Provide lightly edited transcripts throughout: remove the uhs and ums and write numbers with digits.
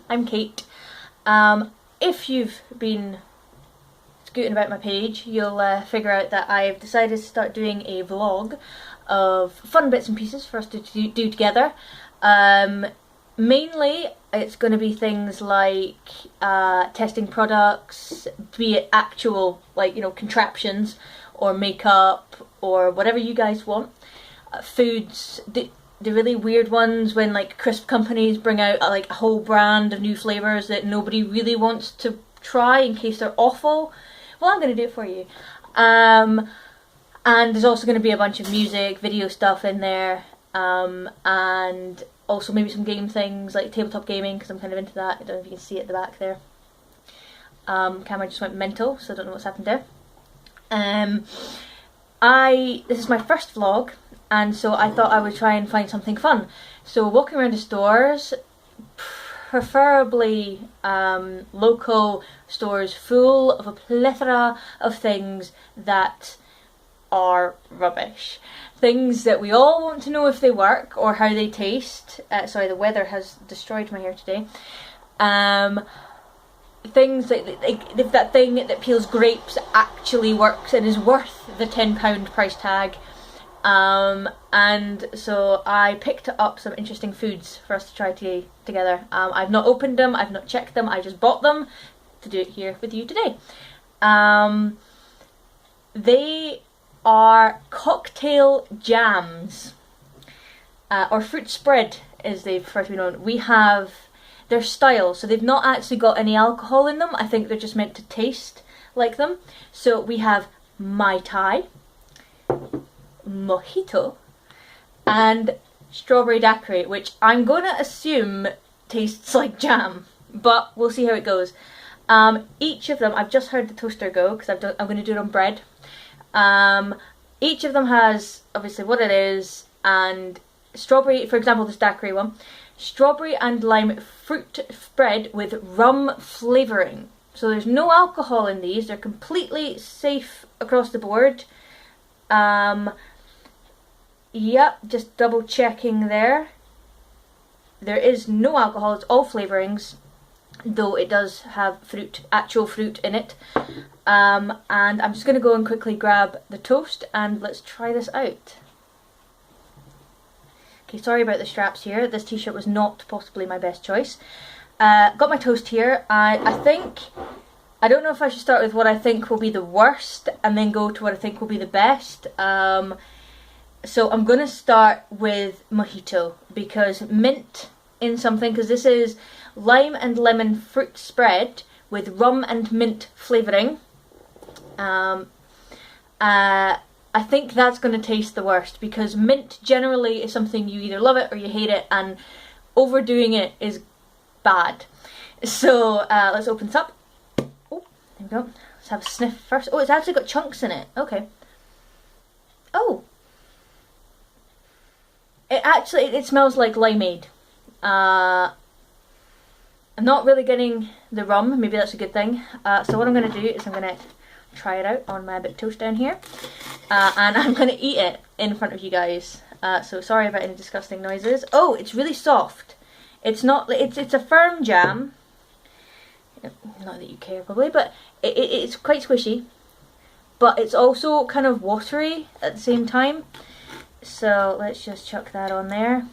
I'm Cait. If you've been scooting about my page, you'll figure out that I've decided to start doing a vlog of fun bits and pieces for us to do together. Mainly it's going to be things like testing products, be it actual, like, you know, contraptions or makeup or whatever you guys want. Foods, the really weird ones when like crisp companies bring out like a whole brand of new flavours that nobody really wants to try in case they're awful. Well, I'm going to do it for you. And there's also going to be a bunch of music, video stuff in there, and also maybe some game things like tabletop gaming, because I'm kind of into that. I don't know if you can see it at the back there. Camera just went mental, so I don't know what's happened there. This is my first vlog, and so I thought I would try and find something fun. So walking around the stores, preferably local stores full of a plethora of things that are rubbish. Things that we all want to know if they work or how they taste. Sorry, the weather has destroyed my hair today. Things like if that thing that peels grapes actually works and is worth the £10 price tag. And so I picked up some interesting foods for us to try together. I've not opened them, I've not checked them, I just bought them to do it here with you today. They are cocktail jams, or fruit spread as they prefer to be known. We have their style, so they've not actually got any alcohol in them. I think they're just meant to taste like them. So we have Mai Tai, Mojito, and strawberry daiquiri, which I'm gonna assume tastes like jam, but we'll see how it goes. Each of them, I've just heard the toaster go because I'm going to do it on bread. Each of them has obviously what it is, and strawberry, for example, this daiquiri one, strawberry and lime fruit spread with rum flavouring. So there's no alcohol in these, they're completely safe across the board. Yep, just double checking there. There is no alcohol, it's all flavourings, though it does have fruit, actual fruit in it. And I'm just going to go and quickly grab the toast and let's try this out. Okay, sorry about the straps here. This t-shirt was not possibly my best choice. Got my toast here. I don't know if I should start with what I think will be the worst and then go to what I think will be the best. So I'm going to start with Mojito, because mint in something, because this is lime and lemon fruit spread with rum and mint flavouring. I think that's going to taste the worst, because mint generally is something you either love it or you hate it, and overdoing it is bad. So let's open this up. Oh, there we go. Let's have a sniff first. Oh, it's actually got chunks in it. Okay. Oh. It smells like limeade. I'm not really getting the rum, maybe that's a good thing. So what I'm going to do is I'm going to try it out on my bit of toast down here. And I'm going to eat it in front of you guys. So sorry about any disgusting noises. Oh, it's really soft. It's not, it's a firm jam. Not that you care probably, but it's quite squishy. But it's also kind of watery at the same time. So let's just chuck that on there.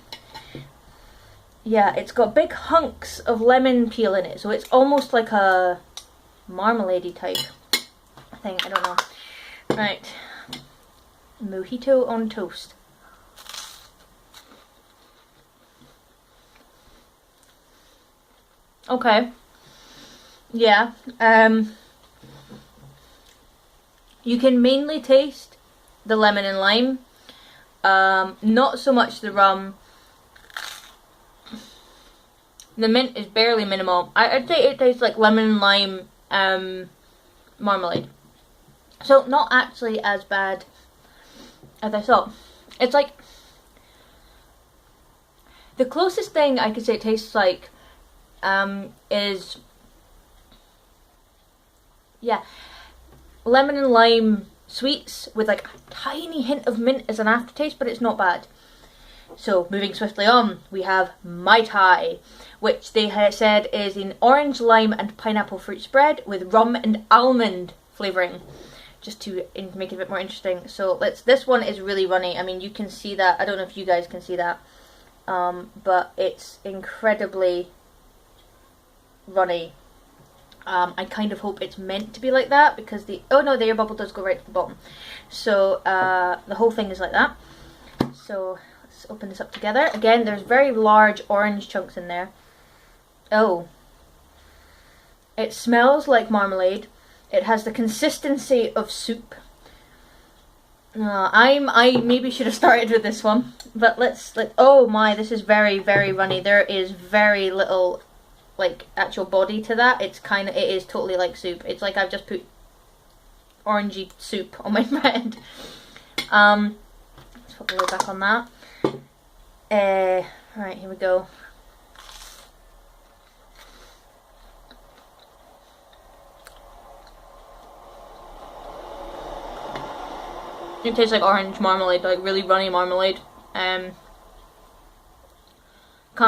Yeah, it's got big hunks of lemon peel in it, so it's almost like a marmalade-y type thing, I don't know. Right, Mojito on toast. Okay, yeah, you can mainly taste the lemon and lime, not so much the rum. The mint is barely minimal. I'd say it tastes like lemon and lime marmalade. So not actually as bad as I thought. It's like the closest thing I could say it tastes like is, yeah, lemon and lime sweets with like a tiny hint of mint as an aftertaste, but it's not bad. So moving swiftly on, we have Mai Tai, which they had said is an orange, lime and pineapple fruit spread with rum and almond flavouring, just to make it a bit more interesting. So this one is really runny. I mean, you can see that. I don't know if you guys can see that, but it's incredibly runny. I kind of hope it's meant to be like that, because the air bubble does go right to the bottom. So the whole thing is like that. So let's open this up together. Again, there's very large orange chunks in there. Oh, it smells like marmalade. It has the consistency of soup. I maybe should have started with this one, but oh my, this is very, very runny. There is very little like actual body to that. It is totally like soup. It's like I've just put orangey soup on my bread. Let's put the lid back on that. Right, here we go. It tastes like orange marmalade, like really runny marmalade. Can't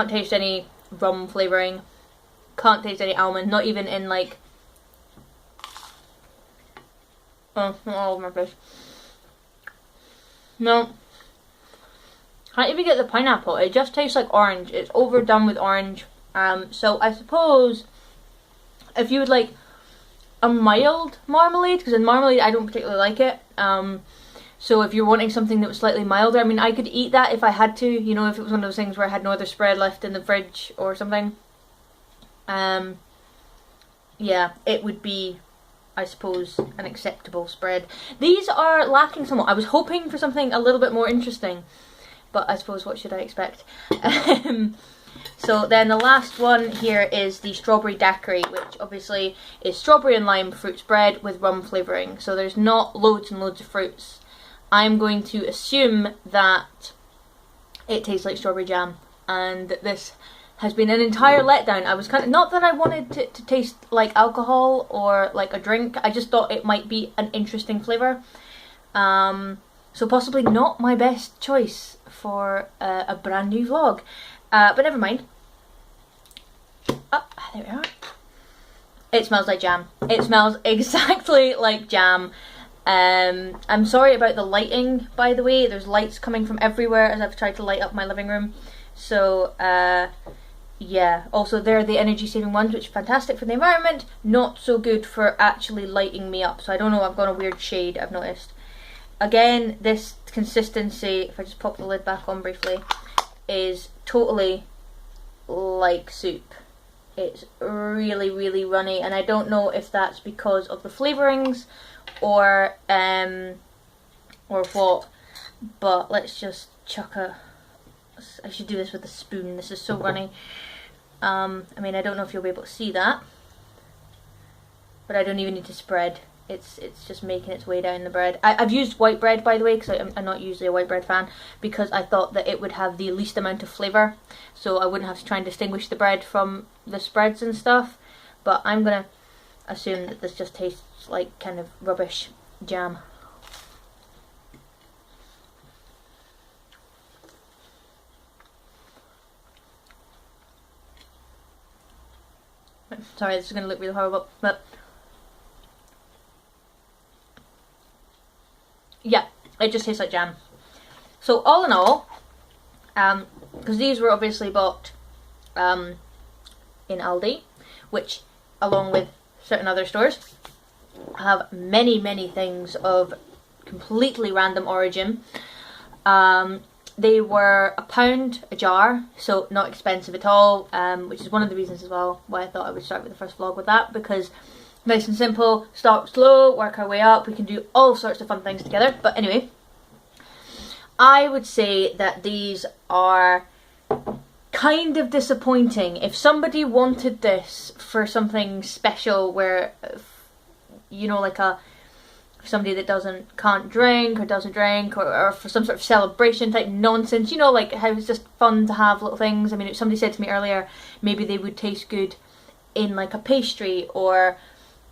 taste any rum flavouring. Can't taste any almond, not even in like... Oh, not all over my face. No. Can't even get the pineapple. It just tastes like orange. It's overdone with orange. So I suppose if you would like a mild marmalade, because in marmalade I don't particularly like it. So if you're wanting something that was slightly milder, I mean, I could eat that if I had to, you know, if it was one of those things where I had no other spread left in the fridge or something. Yeah, it would be, I suppose, an acceptable spread. These are lacking somewhat. I was hoping for something a little bit more interesting, but I suppose what should I expect? So then the last one here is the strawberry daiquiri, which obviously is strawberry and lime fruit spread with rum flavouring. So there's not loads and loads of fruits. I'm going to assume that it tastes like strawberry jam, and that this has been an entire letdown. I was kind of, not that I wanted it to taste like alcohol or like a drink, I just thought it might be an interesting flavour. So possibly not my best choice for a brand new vlog. But never mind. Oh, there we are. It smells like jam. It smells exactly like jam. I'm sorry about the lighting, by the way. There's lights coming from everywhere as I've tried to light up my living room. So, yeah. Also, they're the energy saving ones, which are fantastic for the environment. Not so good for actually lighting me up. So I don't know, I've got a weird shade, I've noticed. Again, this consistency, if I just pop the lid back on briefly, is totally like soup. It's really, really runny, and I don't know if that's because of the flavourings or what, but let's just chuck I should do this with a spoon. This is so runny. I mean, I don't know if you'll be able to see that, but I don't even need to spread. It's just making its way down the bread. I've used white bread, by the way, because I'm not usually a white bread fan, because I thought that it would have the least amount of flavour, so I wouldn't have to try and distinguish the bread from the spreads and stuff. But I'm gonna assume that this just tastes like kind of rubbish jam. Sorry, this is gonna look really horrible, but yeah, it just tastes like jam. So all in all, because these were obviously bought in Aldi, which along with certain other stores have many, many things of completely random origin. They were £1 a jar, so not expensive at all, which is one of the reasons as well why I thought I would start with the first vlog with that, because nice and simple, start slow, work our way up, we can do all sorts of fun things together. But anyway, I would say that these are kind of disappointing. If somebody wanted this for something special where, you know, like somebody that can't drink or doesn't drink, or for some sort of celebration type nonsense, you know, like how it's just fun to have little things. I mean, if somebody said to me earlier, maybe they would taste good in like a pastry or,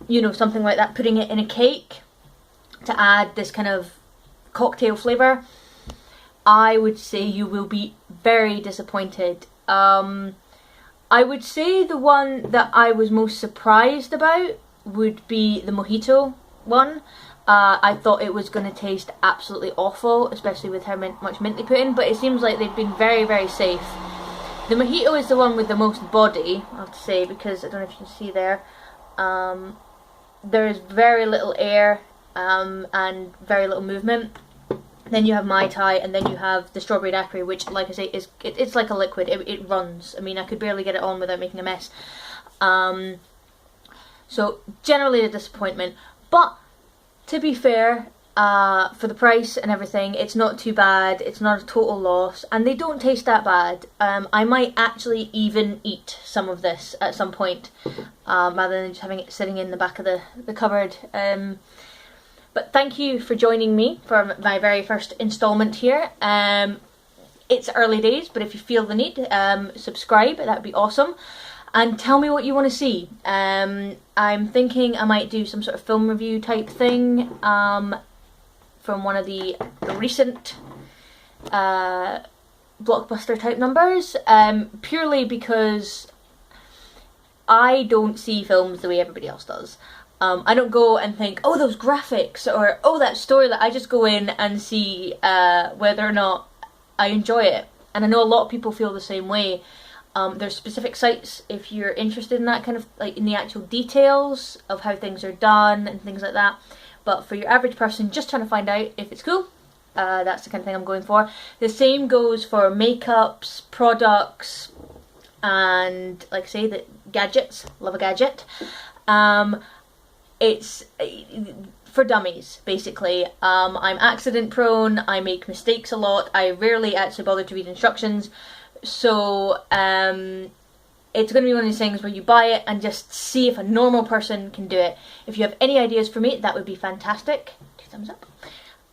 you know, something like that, putting it in a cake to add this kind of cocktail flavour, I would say you will be very disappointed. I would say the one that I was most surprised about would be the mojito one. I thought it was going to taste absolutely awful, especially with how much mint they put in, but it seems like they've been very, very safe. The mojito is the one with the most body, I have to say, because I don't know if you can see there. There is very little air and very little movement. Then you have Mai Tai, and then you have the strawberry daiquiri, which, like I say, it's like a liquid. It runs. I mean, I could barely get it on without making a mess. So generally a disappointment, but to be fair, for the price and everything, it's not too bad. It's not a total loss, and they don't taste that bad. I might actually even eat some of this at some point, rather than just having it sitting in the back of the cupboard. But thank you for joining me for my very first installment here. It's early days, but if you feel the need, subscribe, that would be awesome. And tell me what you want to see. I'm thinking I might do some sort of film review type thing from one of the recent blockbuster type numbers, purely because I don't see films the way everybody else does. I don't go and think, oh, those graphics, or oh, that story. I just go in and see whether or not I enjoy it. And I know a lot of people feel the same way. There's specific sites if you're interested in that kind of, like, in the actual details of how things are done and things like that. But for your average person just trying to find out if it's cool, that's the kind of thing I'm going for. The same goes for makeups, products, and, like I say, the gadgets. Love a gadget. It's for dummies, basically. I'm accident prone, I make mistakes a lot, I rarely actually bother to read instructions, so it's going to be one of these things where you buy it and just see if a normal person can do it. If you have any ideas for me, that would be fantastic. 2 thumbs up.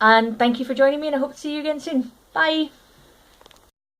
And thank you for joining me, and I hope to see you again soon. Bye!